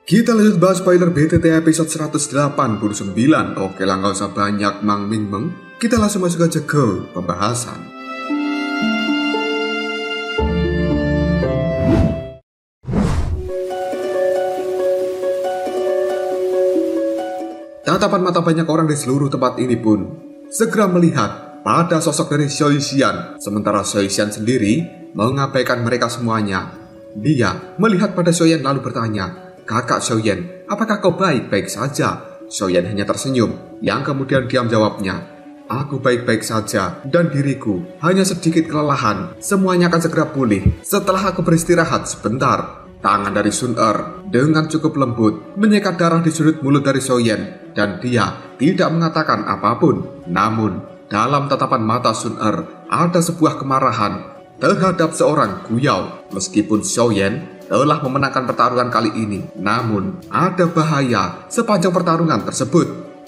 Kita lanjut bahas spoiler BTT episode 189. Oke lah, gak usah banyak Mang Ming Meng. Kita langsung masuk aja ke pembahasan. Tatapan mata banyak orang di seluruh tempat ini pun segera melihat pada sosok dari Xiao Xian. Sementara Xiao Xian sendiri mengabaikan mereka semuanya. Dia melihat pada Xiao Yan lalu bertanya, "Kakak Xiao Yan, apakah kau baik-baik saja?" Xiao Yan hanya tersenyum, yang kemudian diam jawabnya, "Aku baik-baik saja, dan diriku hanya sedikit kelelahan. Semuanya akan segera pulih setelah aku beristirahat sebentar." Tangan dari Sun Er dengan cukup lembut menyekat darah di sudut mulut dari Xiao Yan, dan dia tidak mengatakan apapun. Namun, dalam tatapan mata Sun Er ada sebuah kemarahan terhadap seorang Guyao. Meskipun Xiao Yan telah memenangkan pertarungan kali ini, namun ada bahaya sepanjang pertarungan tersebut.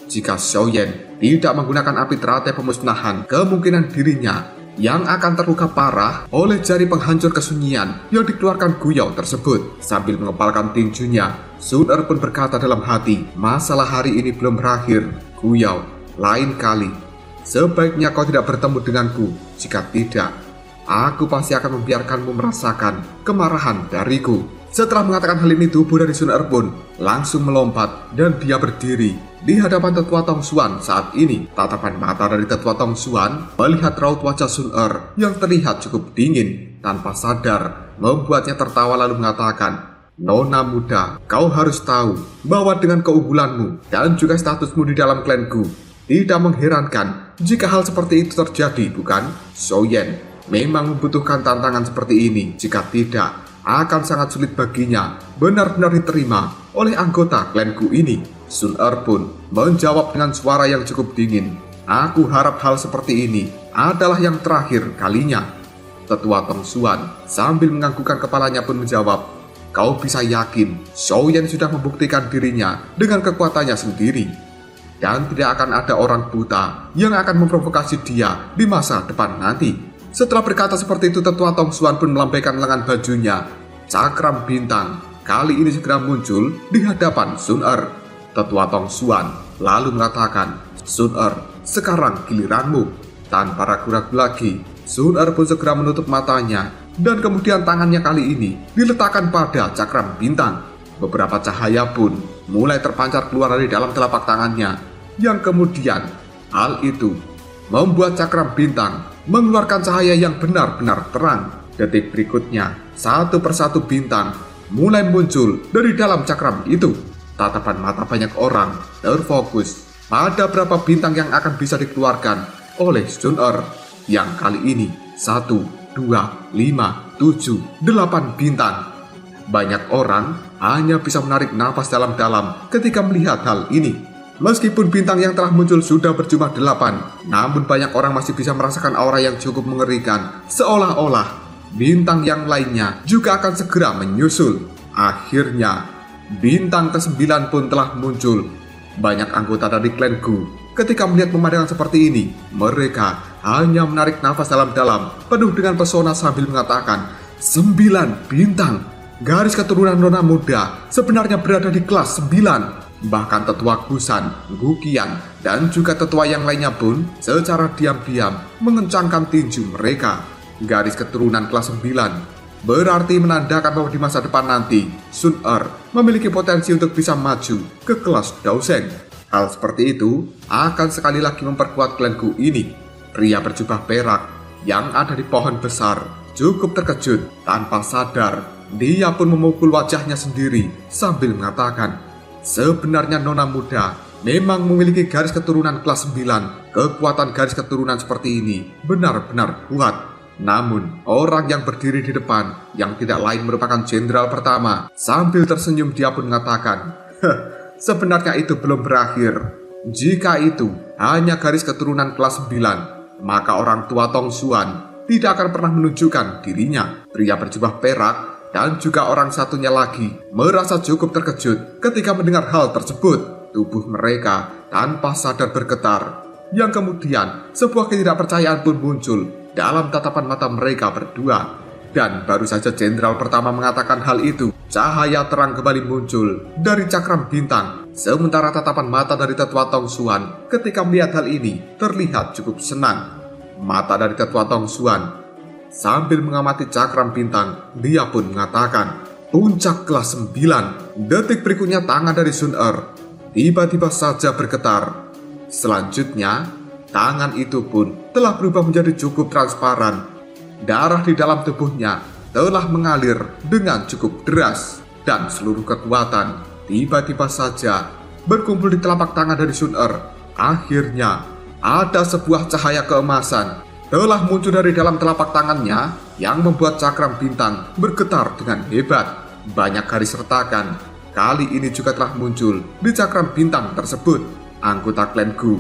Jika Xiao Yan tidak menggunakan api teratai pemusnahan, kemungkinan dirinya yang akan terluka parah oleh jari penghancur kesunyian yang dikeluarkan Guyao tersebut. Sambil mengepalkan tinjunya, Sun Er pun berkata dalam hati, "Masalah hari ini belum berakhir, Guyao. Lain kali, sebaiknya kau tidak bertemu denganku. Jika tidak, aku pasti akan membiarkanmu merasakan kemarahan dariku." Setelah mengatakan hal ini, tubuh dari Sun Er pun langsung melompat dan dia berdiri di hadapan Tetua Tong Xuan saat ini. Tatapan mata dari Tetua Tong Xuan melihat raut wajah Sun Er yang terlihat cukup dingin. Tanpa sadar membuatnya tertawa lalu mengatakan, "Nona muda, kau harus tahu bahwa dengan keunggulanmu dan juga statusmu di dalam klanku, tidak mengherankan jika hal seperti itu terjadi, bukan? Xiao Yan memang membutuhkan tantangan seperti ini. Jika tidak, akan sangat sulit baginya benar-benar diterima oleh anggota klanku ini." Sun Er pun menjawab dengan suara yang cukup dingin, "Aku harap hal seperti ini adalah yang terakhir kalinya." Tetua Tong Xuan sambil menganggukkan kepalanya pun menjawab, "Kau bisa yakin Xiao Yan sudah membuktikan dirinya dengan kekuatannya sendiri, dan tidak akan ada orang buta yang akan memprovokasi dia di masa depan nanti." Setelah berkata seperti itu, Tetua Tong Xuan pun melambaikan lengan bajunya. Cakram bintang kali ini segera muncul di hadapan Sun Er. Tetua Tong Xuan lalu mengatakan, "Sun Er, sekarang giliranmu." Tanpa ragu-ragu lagi, Sun Er pun segera menutup matanya, dan kemudian tangannya kali ini diletakkan pada cakram bintang. Beberapa cahaya pun mulai terpancar keluar dari dalam telapak tangannya, yang kemudian hal itu membuat cakram bintang mengeluarkan cahaya yang benar-benar terang. Detik berikutnya, satu persatu bintang mulai muncul dari dalam cakram itu. Tatapan mata banyak orang terfokus pada berapa bintang yang akan bisa dikeluarkan oleh Sun Er, yang kali ini 1, 2, 5, 7, 8 bintang. Banyak orang hanya bisa menarik nafas dalam-dalam ketika melihat hal ini. Meskipun bintang yang telah muncul sudah berjumlah 8, namun banyak orang masih bisa merasakan aura yang cukup mengerikan, seolah-olah bintang yang lainnya juga akan segera menyusul. Akhirnya, bintang ke-9 pun telah muncul. Banyak anggota dari klanku ketika melihat pemandangan seperti ini, mereka hanya menarik nafas dalam-dalam penuh dengan pesona sambil mengatakan, "9 bintang, garis keturunan nona muda sebenarnya berada di kelas 9. Bahkan Tetua Gusan, Guqian, dan juga tetua yang lainnya pun secara diam-diam mengencangkan tinju mereka. Garis keturunan kelas 9 berarti menandakan bahwa di masa depan nanti Sun Er memiliki potensi untuk bisa maju ke kelas Daoseng. Hal seperti itu akan sekali lagi memperkuat klanku ini." Pria berjubah perak yang ada di pohon besar cukup terkejut. Tanpa sadar, dia pun memukul wajahnya sendiri sambil mengatakan, "Sebenarnya nona muda memang memiliki garis keturunan kelas 9. Kekuatan garis keturunan seperti ini benar-benar kuat." Namun, orang yang berdiri di depan, yang tidak lain merupakan jenderal pertama, sambil tersenyum dia pun mengatakan, "Sebenarnya itu belum berakhir. Jika itu hanya garis keturunan kelas 9, maka orang tua Tong Xuan tidak akan pernah menunjukkan dirinya." Pria berjubah perak dan juga orang satunya lagi merasa cukup terkejut ketika mendengar hal tersebut. Tubuh mereka tanpa sadar bergetar, yang kemudian sebuah ketidakpercayaan pun muncul dalam tatapan mata mereka berdua. Dan baru saja jenderal pertama mengatakan hal itu, cahaya terang kembali muncul dari cakram bintang. Sementara tatapan mata dari Tetua Tong Xuan ketika melihat hal ini terlihat cukup senang. Mata dari Tetua Tong Xuan sambil mengamati cakram bintang, dia pun mengatakan, "Puncak kelas 9." Detik berikutnya tangan dari Sun Er tiba-tiba saja bergetar. Selanjutnya, tangan itu pun telah berubah menjadi cukup transparan. Darah di dalam tubuhnya telah mengalir dengan cukup deras, dan seluruh kekuatan tiba-tiba saja berkumpul di telapak tangan dari Sun Er. Akhirnya, ada sebuah cahaya keemasan telah muncul dari dalam telapak tangannya yang membuat cakram bintang bergetar dengan hebat. Banyak garis retakan kali ini juga telah muncul di cakram bintang tersebut. Anggota klan Gu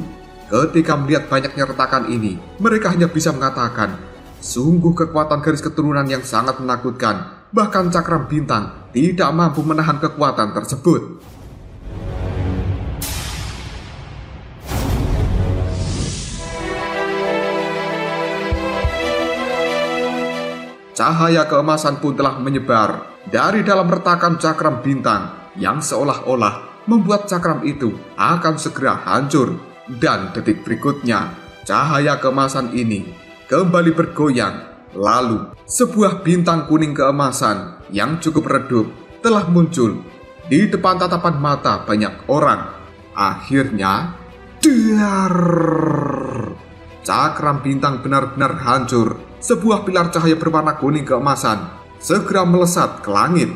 ketika melihat banyaknya retakan ini, mereka hanya bisa mengatakan, sungguh kekuatan garis keturunan yang sangat menakutkan. Bahkan cakram bintang tidak mampu menahan kekuatan tersebut. Cahaya keemasan pun telah menyebar dari dalam retakan cakram bintang yang seolah-olah membuat cakram itu akan segera hancur. Dan detik berikutnya, cahaya keemasan ini kembali bergoyang. Lalu, sebuah bintang kuning keemasan yang cukup redup telah muncul di depan tatapan mata banyak orang. Akhirnya, dar! Cakram bintang benar-benar hancur. Sebuah pilar cahaya berwarna kuning keemasan segera melesat ke langit.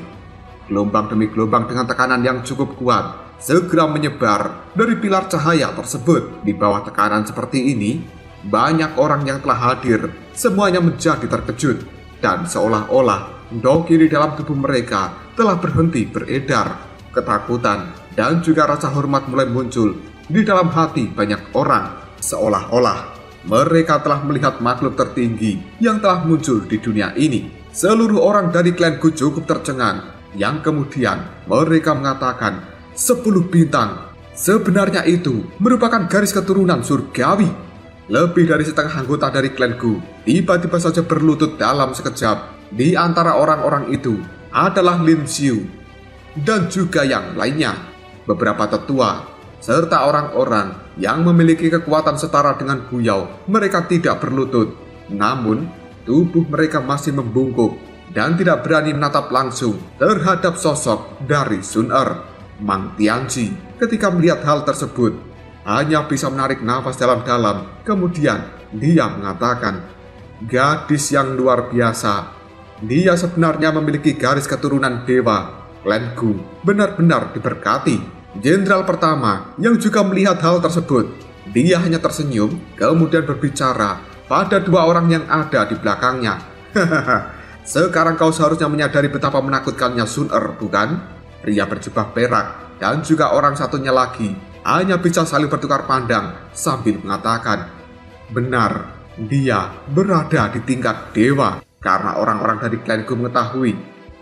Gelombang demi gelombang dengan tekanan yang cukup kuat segera menyebar dari pilar cahaya tersebut. Di bawah tekanan seperti ini, banyak orang yang telah hadir semuanya menjadi terkejut, dan seolah-olah doki di dalam tubuh mereka telah berhenti beredar. Ketakutan dan juga rasa hormat mulai muncul di dalam hati banyak orang. Seolah-olah mereka telah melihat makhluk tertinggi yang telah muncul di dunia ini. Seluruh orang dari klan Gu cukup tercengang, yang kemudian mereka mengatakan 10 bintang. Sebenarnya itu merupakan garis keturunan surgawi. Lebih dari setengah anggota dari klan Gu tiba-tiba saja berlutut dalam sekejap. Di antara orang-orang itu adalah Lin Xiu dan juga yang lainnya, beberapa tetua serta orang-orang yang memiliki kekuatan setara dengan Guyao. Mereka tidak berlutut, namun tubuh mereka masih membungkuk dan tidak berani menatap langsung terhadap sosok dari Sun Er. Mang Tianji ketika melihat hal tersebut hanya bisa menarik nafas dalam-dalam. Kemudian dia mengatakan, gadis yang luar biasa. Dia sebenarnya memiliki garis keturunan dewa. Klan Gu benar-benar diberkati. Jenderal pertama yang juga melihat hal tersebut, dia hanya tersenyum kemudian berbicara pada dua orang yang ada di belakangnya. Sekarang kau seharusnya menyadari betapa menakutkannya Sun Er, bukan? Pria berjubah perak dan juga orang satunya lagi hanya bisa saling bertukar pandang sambil mengatakan, benar, dia berada di tingkat dewa. Karena orang-orang dari klan Gu mengetahui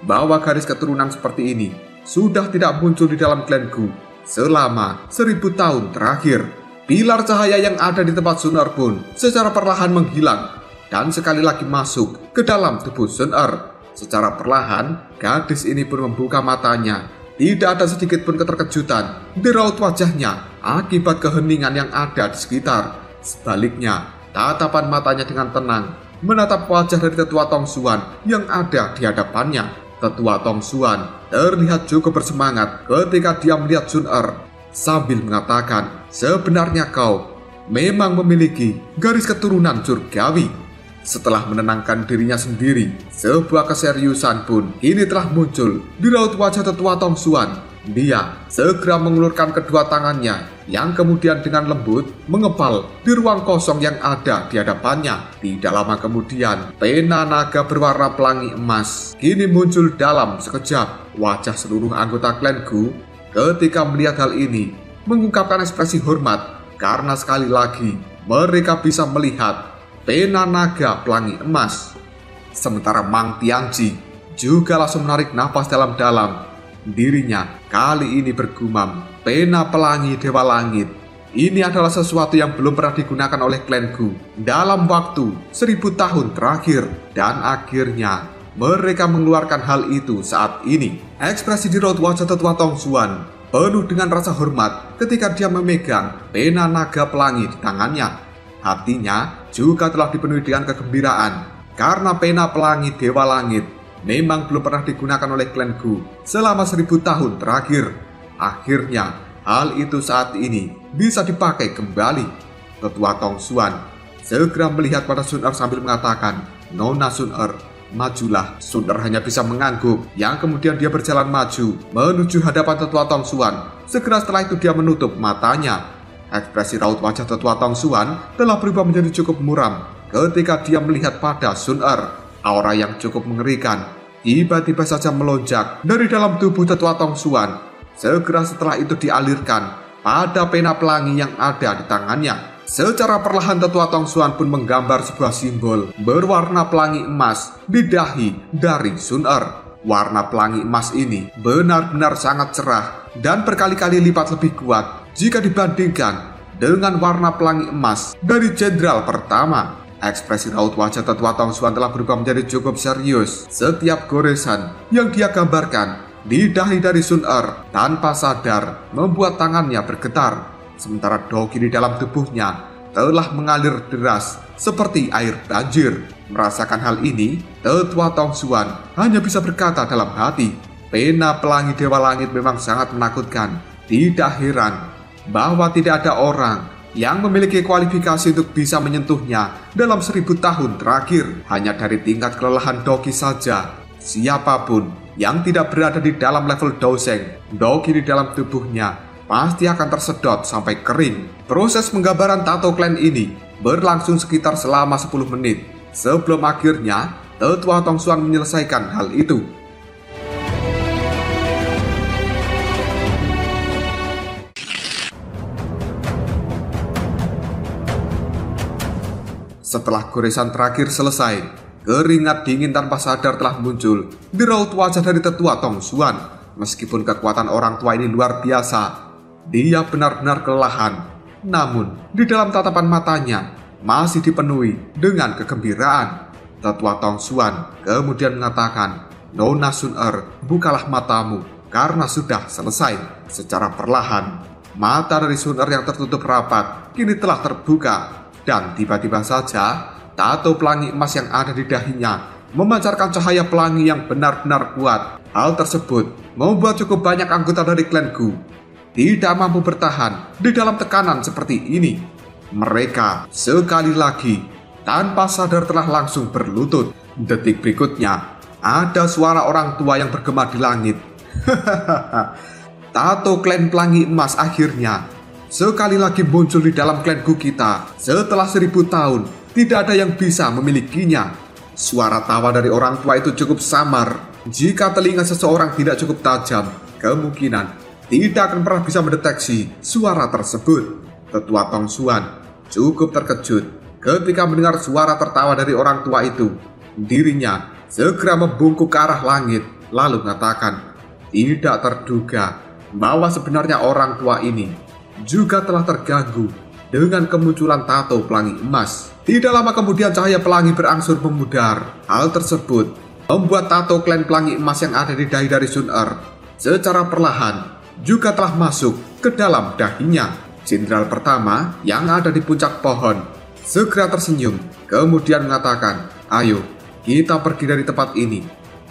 bahwa garis keturunan seperti ini sudah tidak muncul di dalam klan Gu selama 1000 tahun terakhir. Pilar cahaya yang ada di tempat Sun Er pun secara perlahan menghilang dan sekali lagi masuk ke dalam tubuh Sun Er. Secara perlahan, gadis ini pun membuka matanya. Tidak ada sedikit pun keterkejutan di raut wajahnya akibat keheningan yang ada di sekitar. Sebaliknya, tatapan matanya dengan tenang menatap wajah dari Tetua Tong Xuan yang ada di hadapannya. Tetua Tong Xuan terlihat cukup bersemangat ketika dia melihat Sun Er sambil mengatakan, sebenarnya kau memang memiliki garis keturunan surgawi. Setelah menenangkan dirinya sendiri, sebuah keseriusan pun kini telah muncul di raut wajah Tetua Tong Xuan. Dia segera mengulurkan kedua tangannya yang kemudian dengan lembut mengepal di ruang kosong yang ada di hadapannya. Tidak lama kemudian, pena naga berwarna pelangi emas kini muncul dalam sekejap. Wajah seluruh anggota klan Gu ketika melihat hal ini mengungkapkan ekspresi hormat karena sekali lagi mereka bisa melihat pena naga pelangi emas. Sementara Mang Tianji juga langsung menarik nafas dalam-dalam. Dirinya kali ini bergumam, pena pelangi Dewa Langit. Ini adalah sesuatu yang belum pernah digunakan oleh klan Gu dalam waktu 1000 tahun terakhir. Dan akhirnya mereka mengeluarkan hal itu saat ini. Ekspresi di raut wajah tetua Tong Xuan penuh dengan rasa hormat ketika dia memegang pena naga pelangi di tangannya. Hatinya juga telah dipenuhi dengan kegembiraan karena pena pelangi Dewa Langit memang belum pernah digunakan oleh klan Gu selama 1000 tahun terakhir. Akhirnya hal itu saat ini bisa dipakai kembali. Tetua Tong Xuan segera melihat pada Sun Er sambil mengatakan, "Nona Sun Er, majulah." Sun Er hanya bisa mengangguk, yang kemudian dia berjalan maju menuju hadapan Tetua Tong Xuan. Segera setelah itu dia menutup matanya. Ekspresi raut wajah Tetua Tong Xuan telah berubah menjadi cukup muram ketika dia melihat pada Sun Er. Aura yang cukup mengerikan tiba-tiba saja melonjak dari dalam tubuh Tetua Tong Xuan. Segera setelah itu dialirkan pada pena pelangi yang ada di tangannya. Secara perlahan Tetua Tong Xuan pun menggambar sebuah simbol berwarna pelangi emas di dahi dari Sun Er. Warna pelangi emas ini benar-benar sangat cerah dan berkali-kali lipat lebih kuat jika dibandingkan dengan warna pelangi emas dari jenderal pertama. Ekspresi raut wajah Tetua Tong Xuan telah berubah menjadi cukup serius. Setiap goresan yang dia gambarkan di dahi dari Sun Er tanpa sadar membuat tangannya bergetar. Sementara doki di dalam tubuhnya telah mengalir deras seperti air banjir. Merasakan hal ini, Tetua Tong Xuan hanya bisa berkata dalam hati, pena pelangi Dewa Langit memang sangat menakutkan. Tidak heran bahwa tidak ada orang yang memiliki kualifikasi untuk bisa menyentuhnya dalam 1000 tahun terakhir. Hanya dari tingkat kelelahan doki saja, siapapun yang tidak berada di dalam level doseng, doki di dalam tubuhnya pasti akan tersedot sampai kering. Proses penggambaran tato klan ini berlangsung sekitar selama 10 menit sebelum akhirnya Tetua Tong Xuan menyelesaikan hal itu. Setelah goresan terakhir selesai, keringat dingin tanpa sadar telah muncul di raut wajah dari Tetua Tong Xuan. Meskipun kekuatan orang tua ini luar biasa, dia benar-benar kelelahan. Namun, di dalam tatapan matanya masih dipenuhi dengan kegembiraan. Tetua Tong Xuan kemudian mengatakan, "Nona Sun Er, bukalah matamu karena sudah selesai." Secara perlahan, mata dari Sun Er yang tertutup rapat kini telah terbuka. Dan tiba-tiba saja, tato pelangi emas yang ada di dahinya memancarkan cahaya pelangi yang benar-benar kuat. Hal tersebut membuat cukup banyak anggota dari klan Gu tidak mampu bertahan di dalam tekanan seperti ini. Mereka sekali lagi tanpa sadar telah langsung berlutut. Detik berikutnya ada suara orang tua yang bergema di langit. Tato klan pelangi emas akhirnya sekali lagi muncul di dalam klan Gu kita. Setelah 1000 tahun tidak ada yang bisa memilikinya. Suara tawa dari orang tua itu cukup samar. Jika telinga seseorang tidak cukup tajam, kemungkinan tidak akan pernah bisa mendeteksi suara tersebut. Tetua Tong Xuan cukup terkejut ketika mendengar suara tertawa dari orang tua itu. Dirinya segera membungkuk ke arah langit, lalu mengatakan, tidak terduga bahwa sebenarnya orang tua ini juga telah terganggu dengan kemunculan tato pelangi emas. Tidak lama kemudian cahaya pelangi berangsur memudar. Hal tersebut membuat tato klan pelangi emas yang ada di dahi dari Sun Er secara perlahan juga telah masuk ke dalam dahinya. Jenderal pertama yang ada di puncak pohon segera tersenyum, kemudian mengatakan, ayo kita pergi dari tempat ini,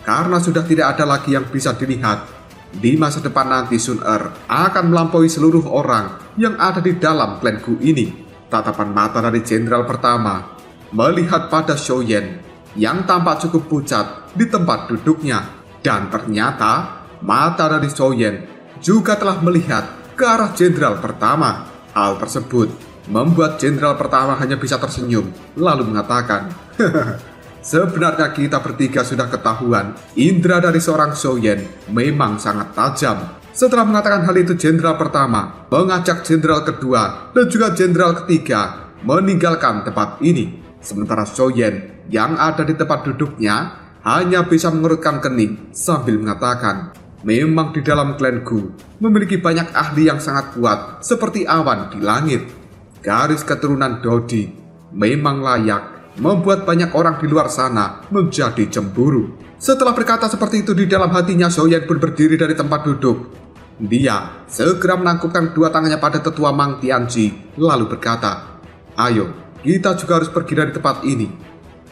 karena sudah tidak ada lagi yang bisa dilihat. Di masa depan nanti Sun Er akan melampaui seluruh orang yang ada di dalam klan Gu ini. Tatapan mata dari jenderal pertama melihat pada Shou Yan yang tampak cukup pucat di tempat duduknya. Dan ternyata mata dari Shou Yan juga telah melihat ke arah jenderal pertama. Hal tersebut membuat jenderal pertama hanya bisa tersenyum, lalu mengatakan, sebenarnya kita bertiga sudah ketahuan, indera dari seorang Shou Yan memang sangat tajam. Setelah mengatakan hal itu, jenderal pertama mengajak jenderal kedua dan juga jenderal ketiga meninggalkan tempat ini. Sementara Shou Yan yang ada di tempat duduknya hanya bisa mengerutkan kening sambil mengatakan, memang di dalam klan Gu memiliki banyak ahli yang sangat kuat seperti awan di langit. Garis keturunan Dodi memang layak membuat banyak orang di luar sana menjadi cemburu. Setelah berkata seperti itu di dalam hatinya, Xiaoyan pun berdiri dari tempat duduk. Dia segera menangkupkan kedua tangannya pada tetua Mang Tianji, lalu berkata, "Ayo, kita juga harus pergi dari tempat ini."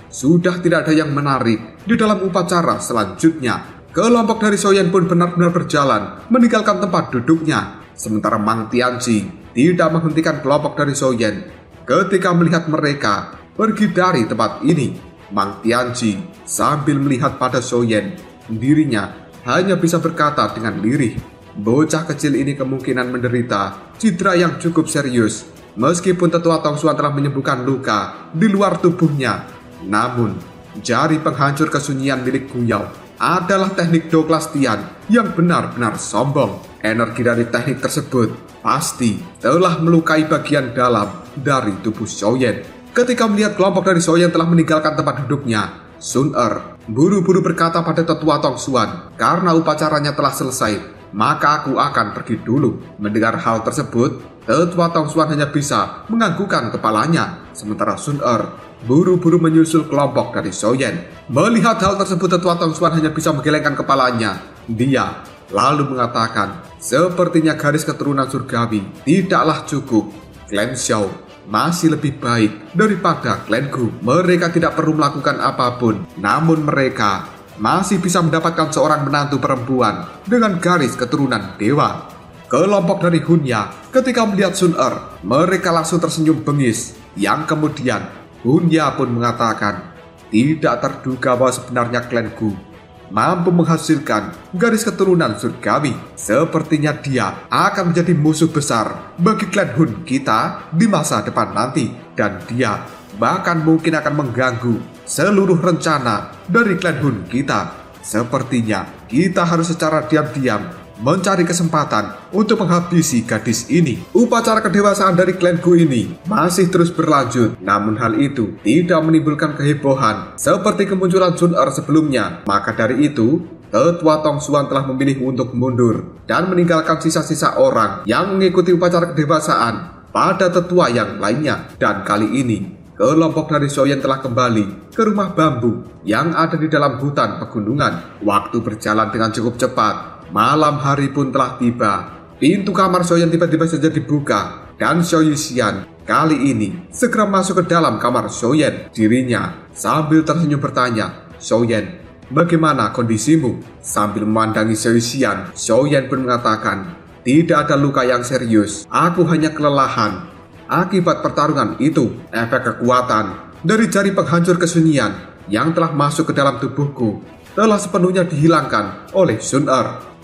Sudah tidak ada yang menarik di dalam upacara selanjutnya. Kelompok dari Xiaoyan pun benar-benar berjalan meninggalkan tempat duduknya. Sementara Mang Tianji tidak menghentikan kelompok dari Xiaoyan. Ketika melihat mereka pergi dari tempat ini, Mang Tianji sambil melihat pada Xiaoyan, dirinya hanya bisa berkata dengan lirih, bocah kecil ini kemungkinan menderita cedera yang cukup serius. Meskipun tetua Tongsuan telah menyembuhkan luka di luar tubuhnya, namun jari penghancur kesunyian milik Guyao adalah teknik Douklastian yang benar-benar sombong. Energi dari teknik tersebut pasti telah melukai bagian dalam dari tubuh Xiaoyan. Ketika melihat kelompok dari Xiaoyan telah meninggalkan tempat duduknya, Sun Er buru-buru berkata pada tetua Tongsuan, "Karena upacaranya telah selesai, maka aku akan pergi dulu." Mendengar hal tersebut, tetua Tongsuan hanya bisa menganggukkan kepalanya. Sementara Sun Er buru-buru menyusul kelompok dari Xiaoyan. Melihat hal tersebut, tetua Tongsuan hanya bisa menggelengkan kepalanya. Dia lalu mengatakan, "Sepertinya garis keturunan surgawi tidaklah cukup. Klan Xiao masih lebih baik daripada klanku. Mereka tidak perlu melakukan apapun, namun mereka masih bisa mendapatkan seorang menantu perempuan dengan garis keturunan dewa." Kelompok dari Hunya ketika melihat Sun Er, mereka langsung tersenyum bengis. Yang kemudian Hunya pun mengatakan, "Tidak terduga bahwa sebenarnya klanku mampu menghasilkan garis keturunan surgawi. Sepertinya dia akan menjadi musuh besar bagi klan Hun kita di masa depan nanti. Dan dia bahkan mungkin akan mengganggu seluruh rencana dari klan Hun kita. Sepertinya kita harus secara diam-diam mencari kesempatan untuk menghabisi gadis ini." Upacara kedewasaan dari klanku ini masih terus berlanjut, namun hal itu tidak menimbulkan kehebohan seperti kemunculan Sun Er sebelumnya. Maka dari itu, tetua Tongsuan telah memilih untuk mundur dan meninggalkan sisa-sisa orang yang mengikuti upacara kedewasaan pada tetua yang lainnya. Dan kali ini, kelompok dari Xiaoyan telah kembali ke rumah bambu yang ada di dalam hutan pegunungan. Waktu berjalan dengan cukup cepat. Malam hari pun telah tiba. Pintu kamar Xiaoyan tiba-tiba saja dibuka dan Xiao Yixian kali ini segera masuk ke dalam kamar Xiaoyan. Dirinya sambil tersenyum bertanya, "Xiaoyan, bagaimana kondisimu?" Sambil memandangi Xiao Yixian, Xiaoyan pun mengatakan, "Tidak ada luka yang serius. Aku hanya kelelahan akibat pertarungan itu. Efek kekuatan dari jari penghancur kesunyian yang telah masuk ke dalam tubuhku telah sepenuhnya dihilangkan oleh Sun Er."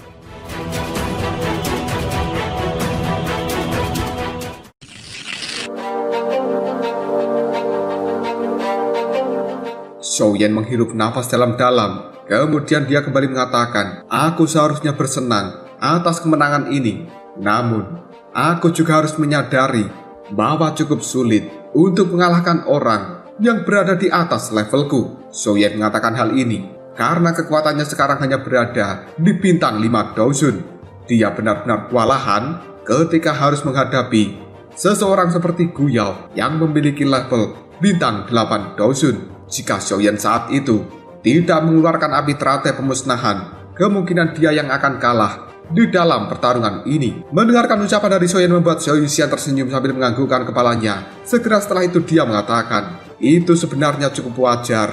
Xiaoyan menghirup nafas dalam-dalam. Kemudian dia kembali mengatakan, "Aku seharusnya bersenang atas kemenangan ini. Namun, aku juga harus menyadari bahwa cukup sulit untuk mengalahkan orang yang berada di atas levelku." Xiaoyan mengatakan hal ini karena kekuatannya sekarang hanya berada di bintang 5 Daosun. Dia benar-benar kewalahan ketika harus menghadapi seseorang seperti Guyao yang memiliki level bintang 8 Daosun. Jika Xiaoyan saat itu tidak mengeluarkan api teratai pemusnahan, kemungkinan dia yang akan kalah di dalam pertarungan ini. Mendengarkan ucapan dari Xiaoyan membuat Xiao Yixian tersenyum sambil menganggukkan kepalanya. Segera setelah itu dia mengatakan, "Itu sebenarnya cukup wajar.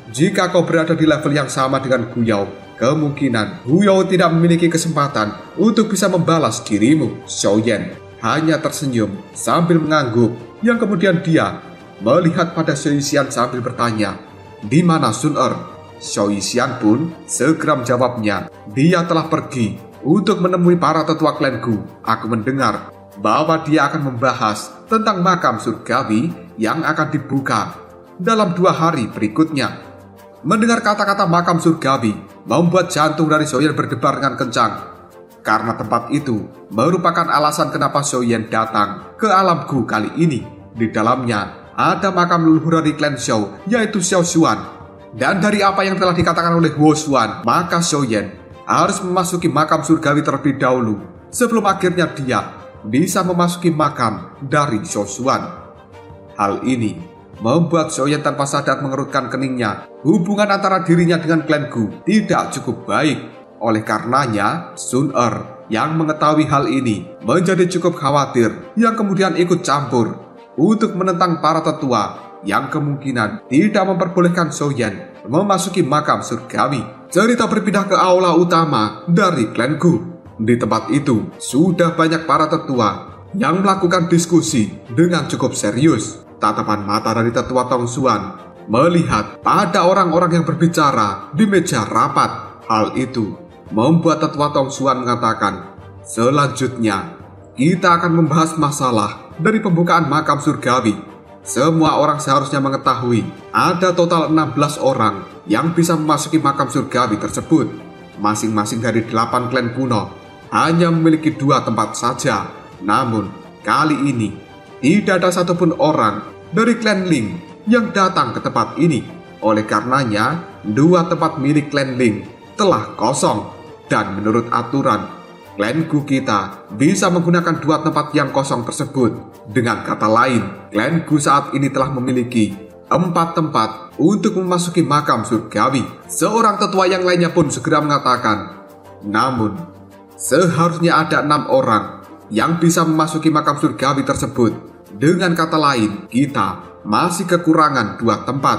Jika kau berada di level yang sama dengan Guyao, kemungkinan Guyao tidak memiliki kesempatan untuk bisa membalas dirimu." Xiaoyan hanya tersenyum sambil mengangguk. Yang kemudian dia melihat pada Xiao Yixian sambil bertanya, "Di mana Sun Er?" Xiao Yixian pun segera menjawabnya, "Dia telah pergi untuk menemui para tetua klanku. Aku mendengar bahwa dia akan membahas tentang makam surgawi yang akan dibuka dalam 2 hari berikutnya." Mendengar kata-kata makam surgawi membuat jantung dari Xiaoyan berdebar dengan kencang. Karena tempat itu merupakan alasan kenapa Xiaoyan datang ke alamku kali ini. Di dalamnya ada makam leluhur dari klan Xiao, yaitu Xiao Xuan. Dan dari apa yang telah dikatakan oleh Wo Xuan, maka Xiaoyan harus memasuki makam surgawi terlebih dahulu sebelum akhirnya dia bisa memasuki makam dari Xiao Xuan. Hal ini membuat Xiaoyan tanpa sadar mengerutkan keningnya. Hubungan antara dirinya dengan klan Gu tidak cukup baik. Oleh karenanya, Sun yang mengetahui hal ini menjadi cukup khawatir, yang kemudian ikut campur untuk menentang para tetua yang kemungkinan tidak memperbolehkan Xiaoyan memasuki makam surgawi. Cerita berpindah ke aula utama dari klan Gu. Di tempat itu sudah banyak para tetua yang melakukan diskusi dengan cukup serius. Tatapan mata dari tetua Tong Xuan melihat pada orang-orang yang berbicara di meja rapat. Hal itu membuat tetua Tong Xuan mengatakan, selanjutnya kita akan membahas masalah dari pembukaan makam surgawi. Semua orang seharusnya mengetahui ada total 16 orang yang bisa memasuki makam surgawi tersebut. Masing-masing dari 8 klan kuno hanya memiliki 2 tempat saja. Namun kali ini tidak ada satupun orang dari klan Ling yang datang ke tempat ini. Oleh karenanya 2 tempat milik klan Ling telah kosong. Dan menurut aturan, klan Gu kita bisa menggunakan 2 tempat yang kosong tersebut. Dengan kata lain, klan Gu saat ini telah memiliki 4 tempat untuk memasuki makam surgawi. Seorang tetua yang lainnya pun segera mengatakan, namun seharusnya ada 6 orang yang bisa memasuki makam surgawi tersebut. Dengan kata lain, kita masih kekurangan 2 tempat.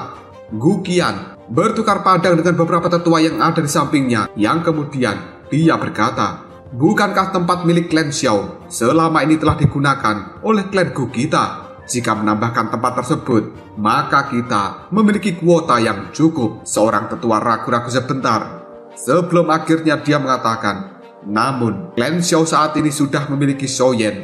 Gu Qian bertukar pandang dengan beberapa tetua yang ada di sampingnya, yang kemudian dia berkata, bukankah tempat milik klan Xiao selama ini telah digunakan oleh klan Gu kita? Jika menambahkan tempat tersebut, maka kita memiliki kuota yang cukup. Seorang tetua ragu-ragu sebentar sebelum akhirnya dia mengatakan, namun klan Xiao saat ini sudah memiliki Xiaoyan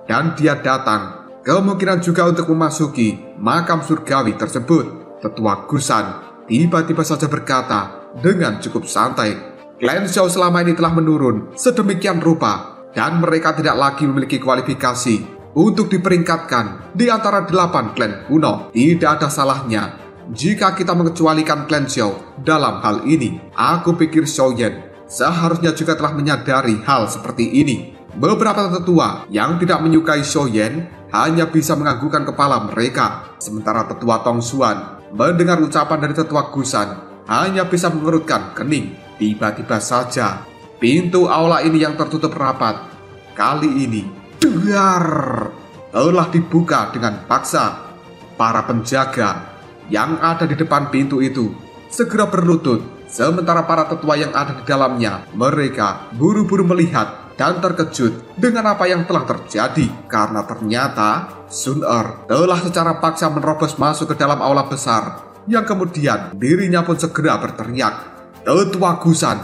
dan dia datang kemungkinan juga untuk memasuki makam surgawi tersebut. Tetua Gusan tiba-tiba saja berkata dengan cukup santai, klan Xiao selama ini telah menurun sedemikian rupa dan mereka tidak lagi memiliki kualifikasi untuk diperingkatkan di antara 8 klan kuno. Tidak ada salahnya jika kita mengecualikan klan Xiao dalam hal ini. Aku pikir Xiaoyan seharusnya juga telah menyadari hal seperti ini. Beberapa tetua yang tidak menyukai Xiaoyan hanya bisa menganggukkan kepala mereka. Sementara tetua Tong Xuan mendengar ucapan dari tetua Gusan hanya bisa mengerutkan kening. Tiba-tiba saja pintu aula ini yang tertutup rapat kali ini telah dibuka dengan paksa. Para penjaga yang ada di depan pintu itu segera berlutut, sementara para tetua yang ada di dalamnya mereka buru-buru melihat dan terkejut dengan apa yang telah terjadi, karena ternyata Sun telah secara paksa menerobos masuk ke dalam aula besar, yang kemudian dirinya pun segera berteriak, tetua Gusan,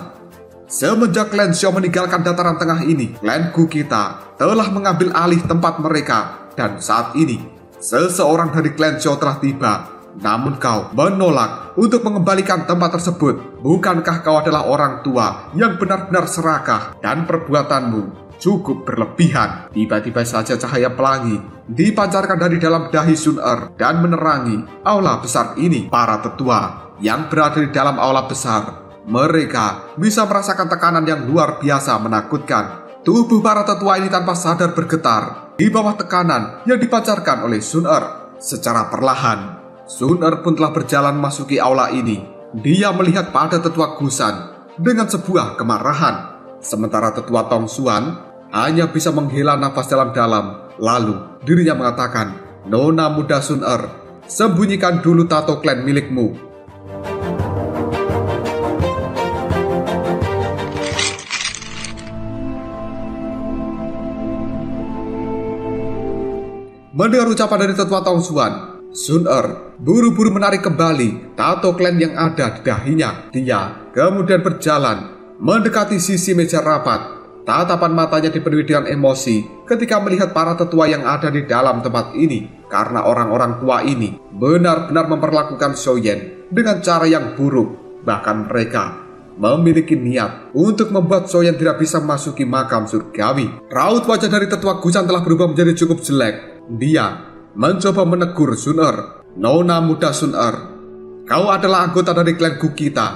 semenjak klan Xiao meninggalkan dataran tengah ini, klan Gu kita telah mengambil alih tempat mereka, dan saat ini seseorang dari klan Xiao telah tiba. Namun kau menolak untuk mengembalikan tempat tersebut. Bukankah kau adalah orang tua yang benar-benar serakah dan perbuatanmu cukup berlebihan? Tiba-tiba saja cahaya pelangi dipancarkan dari dalam dahi Sun dan menerangi aula besar ini. Para tetua yang berada di dalam aula besar, mereka bisa merasakan tekanan yang luar biasa menakutkan. Tubuh para tetua ini tanpa sadar bergetar di bawah tekanan yang dipancarkan oleh Sun Secara perlahan Sun pun telah berjalan memasuki aula ini. Dia melihat pada tetua Gusan dengan sebuah kemarahan. Sementara tetua Tong Xuan hanya bisa menghela nafas dalam-dalam. Lalu dirinya mengatakan, Nona muda Sun sembunyikan dulu tato klan milikmu. Mendengar ucapan dari tetua Tong Xuan, Sun buru-buru menarik kembali tato klan yang ada di dahinya. Dia kemudian berjalan mendekati sisi meja rapat. Tatapan matanya dipenuhi dengan emosi ketika melihat para tetua yang ada di dalam tempat ini. Karena orang-orang tua ini benar-benar memperlakukan Xiaoyan dengan cara yang buruk. Bahkan mereka memiliki niat untuk membuat Xiaoyan tidak bisa memasuki makam surgawi. Raut wajah dari tetua Gusan telah berubah menjadi cukup jelek. Dia mencoba menegur Sun Nona muda Sun kau adalah anggota dari klan Gu kita,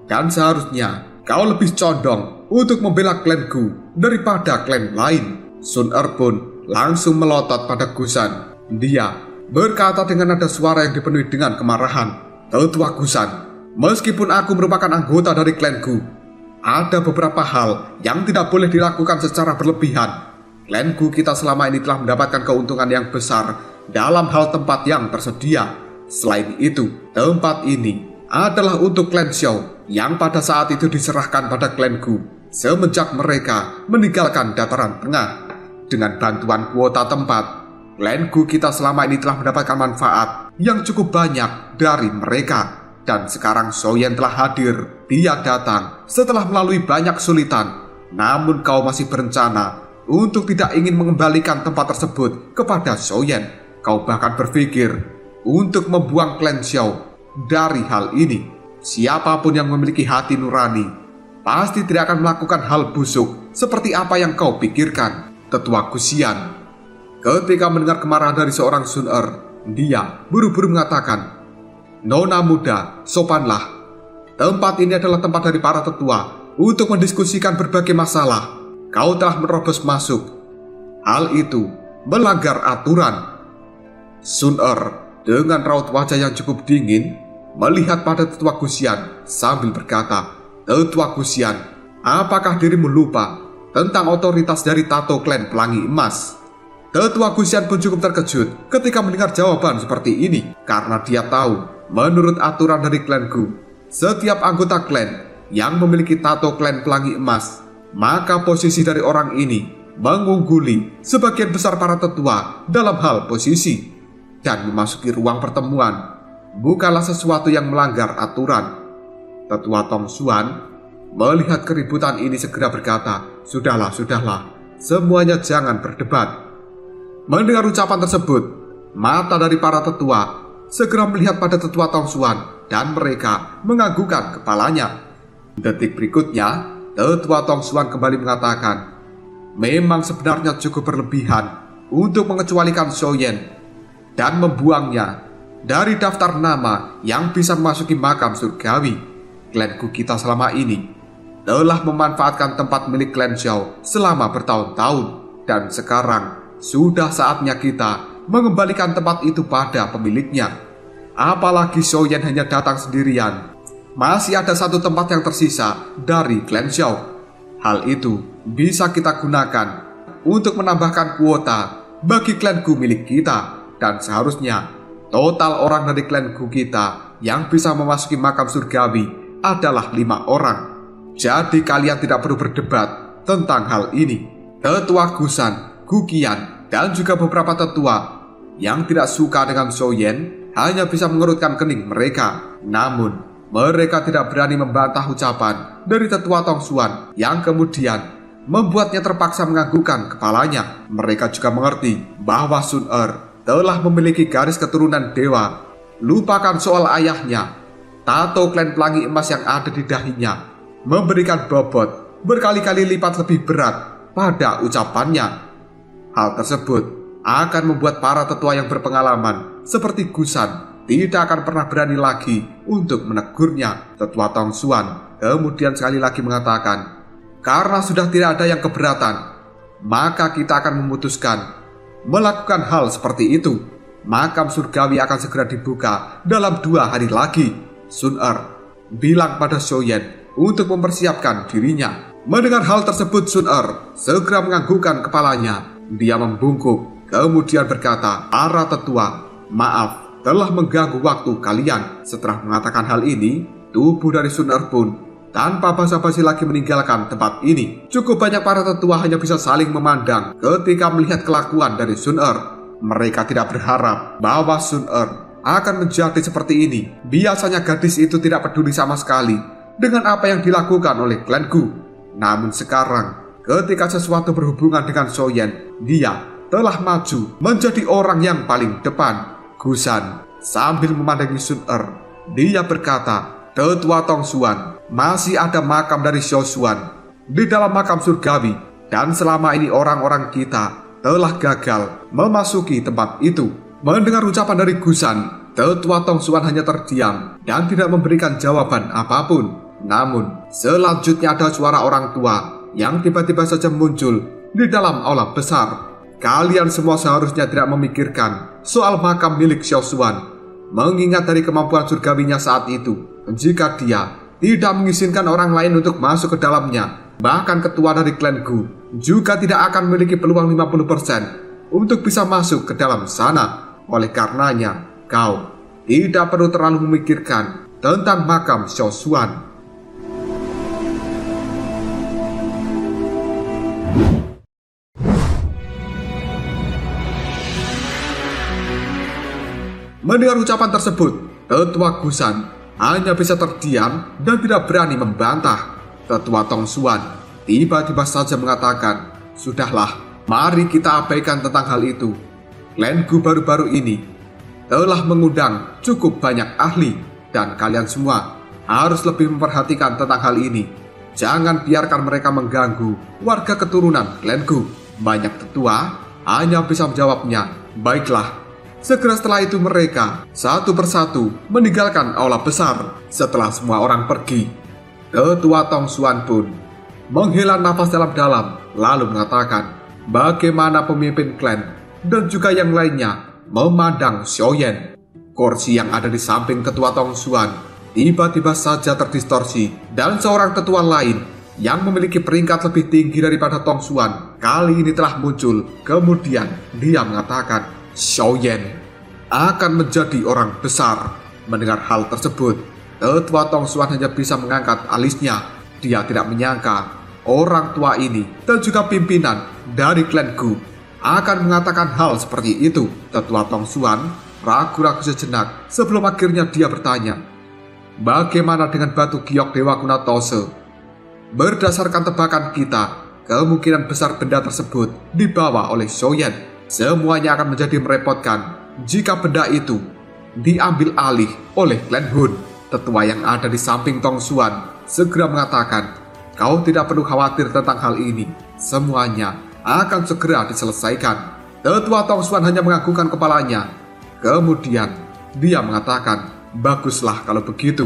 dan seharusnya kau lebih condong untuk membela klan Gu daripada klan lain. Sun pun langsung melotot pada Gusan. Dia berkata dengan nada suara yang dipenuhi dengan kemarahan. Tetua Gusan, meskipun aku merupakan anggota dari klanku, ada beberapa hal yang tidak boleh dilakukan secara berlebihan. Klanku kita selama ini telah mendapatkan keuntungan yang besar dalam hal tempat yang tersedia. Selain itu, tempat ini adalah untuk klan Xiao yang pada saat itu diserahkan pada klanku semenjak mereka meninggalkan dataran tengah. Dengan bantuan kuota tempat, klanku kita selama ini telah mendapatkan manfaat yang cukup banyak dari mereka. Dan sekarang Xiaoyan telah hadir. Dia datang setelah melalui banyak kesulitan. Namun kau masih berencana untuk tidak ingin mengembalikan tempat tersebut kepada Xiaoyan. Kau bahkan berpikir untuk membuang klan Xiao dari hal ini. Siapapun yang memiliki hati nurani pasti tidak akan melakukan hal busuk seperti apa yang kau pikirkan, Tetua Gusian. Ketika mendengar kemarahan dari seorang Sun dia buru-buru mengatakan, Nona muda, sopanlah. Tempat ini adalah tempat dari para tetua untuk mendiskusikan berbagai masalah. Kau telah menerobos masuk. Hal itu melanggar aturan. Sun dengan raut wajah yang cukup dingin melihat pada Tetua Gusian sambil berkata, Tetua Gusian, apakah dirimu lupa tentang otoritas dari tato klan Pelangi Emas? Tetua Gusian pun cukup terkejut ketika mendengar jawaban seperti ini, karena dia tahu menurut aturan dari klanku, setiap anggota klan yang memiliki tato klan Pelangi Emas, maka posisi dari orang ini mengungguli sebagian besar para tetua dalam hal posisi. Dan memasuki ruang pertemuan bukanlah sesuatu yang melanggar aturan. Tetua Tong Xuan melihat keributan ini segera berkata, Sudahlah, semuanya jangan berdebat. Mendengar ucapan tersebut, mata dari para tetua segera melihat pada Tetua Tong Xuan dan mereka menganggukkan kepalanya. Detik berikutnya, Tetua Tong Xuan kembali mengatakan, memang sebenarnya cukup berlebihan untuk mengecualikan Xiaoyan dan membuangnya dari daftar nama yang bisa memasuki makam surgawi. Klanku kita selama ini telah memanfaatkan tempat milik klan Xiao selama bertahun-tahun, dan sekarang sudah saatnya kita mengembalikan tempat itu pada pemiliknya. Apalagi Xiaoyan hanya datang sendirian. Masih ada satu tempat yang tersisa dari klan Xiao. Hal itu bisa kita gunakan untuk menambahkan kuota bagi klanku milik kita. Dan seharusnya total orang dari klanku kita yang bisa memasuki makam surgawi adalah 5 orang. Jadi kalian tidak perlu berdebat tentang hal ini. Tetua Gusan, Guqian, dan juga beberapa tetua yang tidak suka dengan Xiaoyan hanya bisa mengerutkan kening mereka. Namun mereka tidak berani membantah ucapan dari Tetua Tong Xuan yang kemudian membuatnya terpaksa menganggukkan kepalanya. Mereka juga mengerti bahwa Sun telah memiliki garis keturunan dewa. Lupakan soal ayahnya. Tato klan Pelangi Emas yang ada di dahinya memberikan bobot berkali-kali lipat lebih berat pada ucapannya. Hal tersebut akan membuat para tetua yang berpengalaman seperti Gusan tidak akan pernah berani lagi untuk menegurnya. Tetua Tong Xuan kemudian sekali lagi mengatakan, karena sudah tidak ada yang keberatan, maka kita akan memutuskan melakukan hal seperti itu. Makam surgawi akan segera dibuka dalam 2 hari lagi. Sun bilang pada Xiaoyan untuk mempersiapkan dirinya. Mendengar hal tersebut, Sun segera menganggukkan kepalanya. Dia membungkuk kemudian berkata, para tetua, maaf telah mengganggu waktu kalian. Setelah mengatakan hal ini, tubuh dari Sun pun tanpa basa-basi lagi meninggalkan tempat ini. Cukup banyak para tetua hanya bisa saling memandang ketika melihat kelakuan dari Sun Mereka tidak berharap bahwa Sun akan menjadi seperti ini. Biasanya gadis itu tidak peduli sama sekali dengan apa yang dilakukan oleh klanku. Namun sekarang, ketika sesuatu berhubungan dengan Xiaoyan, dia telah maju menjadi orang yang paling depan. Gusan sambil memandangi Sun dia berkata, Tetua Tong Xuan, masih ada makam dari Xiao Xuan di dalam makam surgawi, dan selama ini orang-orang kita telah gagal memasuki tempat itu. Mendengar ucapan dari Gusan, Tetua Tong Xuan hanya terdiam dan tidak memberikan jawaban apapun. Namun selanjutnya ada suara orang tua yang tiba-tiba saja muncul di dalam aula besar. kalian semua seharusnya tidak memikirkan soal makam milik Xiao Xuan. Mengingat dari kemampuan surgawinya saat itu, jika dia tidak mengizinkan orang lain untuk masuk ke dalamnya, bahkan ketua dari klan Gu juga tidak akan memiliki peluang 50% untuk bisa masuk ke dalam sana. Oleh karenanya, kau tidak perlu terlalu memikirkan tentang makam Xiao Xuan. Mendengar ucapan tersebut, Tetua Gusan hanya bisa terdiam dan tidak berani membantah. Tetua Tong Xuan tiba-tiba saja mengatakan, "Sudahlah, mari kita abaikan tentang hal itu. Klan Gu baru-baru ini telah mengundang cukup banyak ahli dan kalian semua harus lebih memperhatikan tentang hal ini. Jangan biarkan mereka mengganggu warga keturunan klan Gu." Banyak tetua hanya bisa menjawabnya, "Baiklah." Segera setelah itu mereka satu persatu meninggalkan aula besar. Setelah semua orang pergi, Tetua Tong Xuan pun menghela nafas dalam-dalam lalu mengatakan bagaimana pemimpin klan dan juga yang lainnya memandang Xiaoyan. Kursi yang ada di samping Ketua Tong Xuan tiba-tiba saja terdistorsi dan seorang tetua lain yang memiliki peringkat lebih tinggi daripada Tong Xuan kali ini telah muncul. Kemudian dia mengatakan Xiaoyan akan menjadi orang besar. Mendengar hal tersebut, Tetua Tong Xuan hanya bisa mengangkat alisnya. Dia tidak menyangka orang tua ini dan juga pimpinan dari klan Gu akan mengatakan hal seperti itu. Tetua Tong Xuan ragu-ragu sejenak sebelum akhirnya dia bertanya, "Bagaimana dengan batu giok Dewa Kuna Tose?" Berdasarkan tebakan kita, kemungkinan besar benda tersebut dibawa oleh Xiaoyan. Semuanya akan menjadi merepotkan jika benda itu diambil alih oleh klan Hun. Tetua yang ada di samping Tong Xuan segera mengatakan, "Kau tidak perlu khawatir tentang hal ini. Semuanya akan segera diselesaikan." Tetua Tong Xuan hanya menganggukkan kepalanya. Kemudian dia mengatakan, "Baguslah kalau begitu.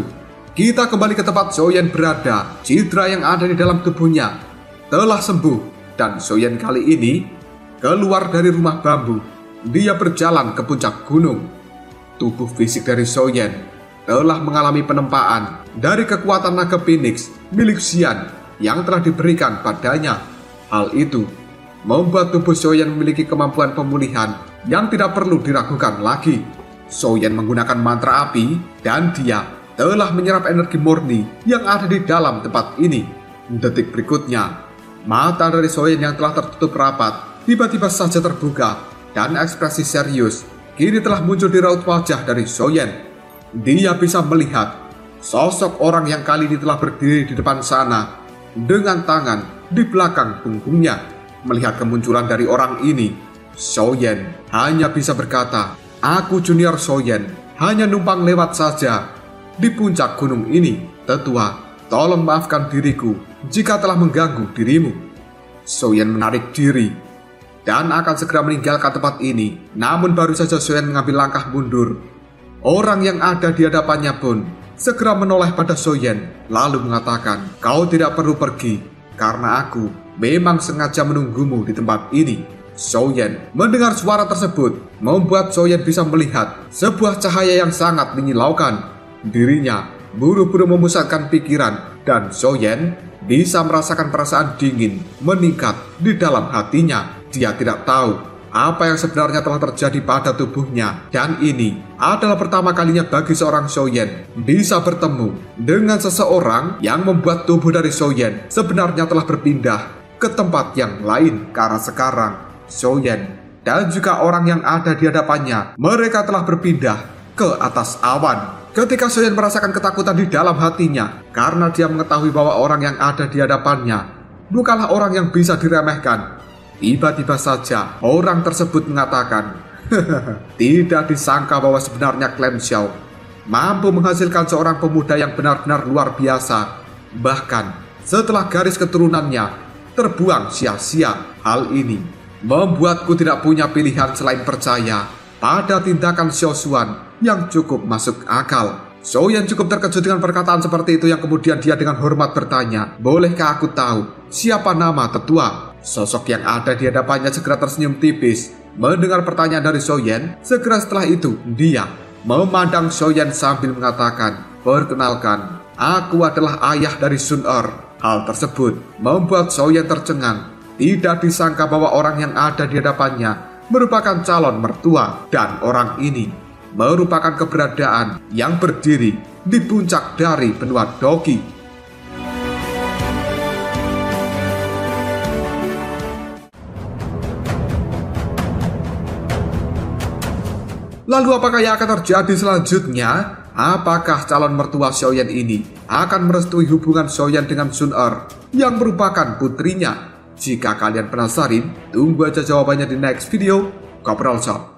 Kita kembali ke tempat Xiaoyan berada. Citra yang ada di dalam tubuhnya telah sembuh dan Xiaoyan kali ini keluar dari rumah bambu. Dia berjalan ke puncak gunung." Tubuh fisik dari Xiaoyan telah mengalami penempaan dari kekuatan naga Phoenix milik Xian yang telah diberikan padanya. Hal itu membuat tubuh Xiaoyan memiliki kemampuan pemulihan yang tidak perlu diragukan lagi. Xiaoyan menggunakan mantra api dan dia telah menyerap energi murni yang ada di dalam tempat ini. Detik berikutnya, mata dari Xiaoyan yang telah tertutup rapat tiba-tiba saja terbuka dan ekspresi serius kini telah muncul di raut wajah dari Xiaoyan. Dia bisa melihat sosok orang yang kali ini telah berdiri di depan sana dengan tangan di belakang punggungnya. Melihat kemunculan dari orang ini, Xiaoyan hanya bisa berkata, "Aku junior Xiaoyan, hanya numpang lewat saja di puncak gunung ini. Tetua, tolong maafkan diriku jika telah mengganggu dirimu." Xiaoyan menarik diri dan akan segera meninggalkan tempat ini. Namun baru saja Xiaoyan mengambil langkah mundur, orang yang ada di hadapannya pun segera menoleh pada Xiaoyan lalu mengatakan, "Kau tidak perlu pergi karena aku memang sengaja menunggumu di tempat ini." Xiaoyan mendengar suara tersebut membuat Xiaoyan bisa melihat sebuah cahaya yang sangat menyilaukan. Dirinya buru-buru memusatkan pikiran dan Xiaoyan bisa merasakan perasaan dingin meningkat di dalam hatinya. Dia tidak tahu apa yang sebenarnya telah terjadi pada tubuhnya, dan ini adalah pertama kalinya bagi seorang Xiaoyan bisa bertemu dengan seseorang yang membuat tubuh dari Xiaoyan sebenarnya telah berpindah ke tempat yang lain. Karena sekarang Xiaoyan dan juga orang yang ada di hadapannya, mereka telah berpindah ke atas awan. Ketika Xiaoyan merasakan ketakutan di dalam hatinya karena dia mengetahui bahwa orang yang ada di hadapannya bukanlah orang yang bisa diremehkan, tiba-tiba saja orang tersebut mengatakan, "Tidak disangka bahwa sebenarnya klan Xiao mampu menghasilkan seorang pemuda yang benar-benar luar biasa. Bahkan setelah garis keturunannya terbuang sia-sia. Hal ini membuatku tidak punya pilihan selain percaya pada tindakan Xiao Xuan yang cukup masuk akal." Xiaoyan cukup terkejut dengan perkataan seperti itu yang kemudian dia dengan hormat bertanya, "Bolehkah aku tahu siapa nama tetua?" Sosok yang ada di hadapannya segera tersenyum tipis. Mendengar pertanyaan dari Xiaoyan, segera setelah itu dia memandang Xiaoyan sambil mengatakan, "Perkenalkan, aku adalah ayah dari Sun Er." Hal tersebut membuat Xiaoyan tercengang. Tidak disangka bahwa orang yang ada di hadapannya merupakan calon mertua, dan orang ini merupakan keberadaan yang berdiri di puncak dari benua Doki. Lalu apakah yang akan terjadi selanjutnya? Apakah calon mertua Xiaoyan ini akan merestui hubungan Xiaoyan dengan Sun Er yang merupakan putrinya? Jika kalian penasaran, tunggu aja jawabannya di next video. Kopral Shop.